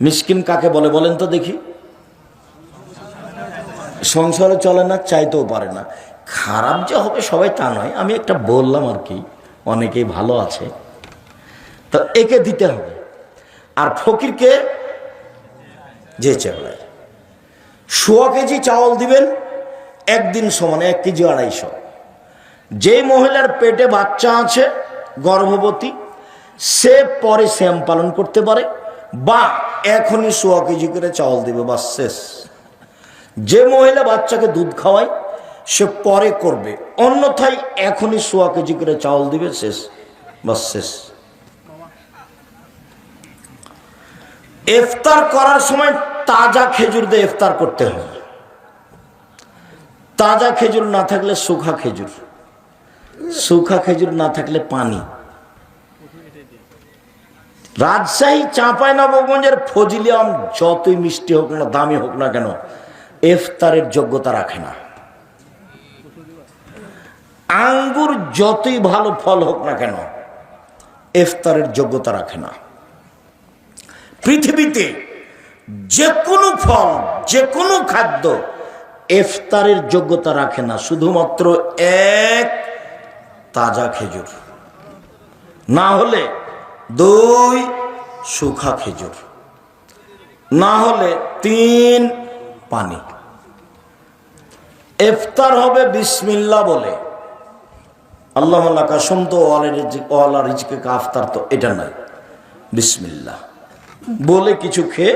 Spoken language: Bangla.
মিসকিন কাকে বলে বলেন তো দেখি? সংসারে চলে না, চাইতেও পারে না। খারাপ যে হবে সবাই তা নয়, আমি একটা বললাম আর কি, অনেকেই ভালো আছে, তো একে দিতে হবে। আর ফকিরকে যে চালায় 100 কেজি চাউল দিবেন, একদিন সমানে 1 কেজি 250। যে মহিলার পেটে বাচ্চা আছে, গর্ভবতী, সে পরে শ্যাম পালন করতে পারে, বা এখনই 100 কেজি করে চাউল দিবে, বাস শেষ। যে মহিলা বাচ্চাকে দুধ খাওয়ায় সে পরে করবে, অন্যথায় এখনই 100 কেজি করে চাউল দিবে, শেষ, বাস শেষ। ইফতার করার সময় তাজা খেজুর দিয়ে ইফতার করতে হবে। তাজা খেজুর না থাকলে শুখা খেজুর, শুখা খেজুর না থাকলে পানি। রাজশাহী চাঁপাইনবাবগঞ্জের ফজলি আম যতই মিষ্টি হোক না, দামি হোক না কেন, ইফতারের যোগ্যতা রাখে না। আঙ্গুর যতই ভালো ফল হোক না কেন, ইফতারের যোগ্যতা রাখে না। পৃথিবীতে যে কোনো ফল, যে কোনো খাদ্য ইফতারের যোগ্যতা রাখে না, শুধুমাত্র এক তাজা খেজুর, না হলে 2 শুখা খেজুর, না হলে 3 পানি। ইফতার হবে বিসমিল্লাহ বলে, আল্লাহ লাকা সুমতো ওয়ালা রিজকে কা আফতার, তো এটা নয়, বিসমিল্লাহ বলে কিছু খেয়ে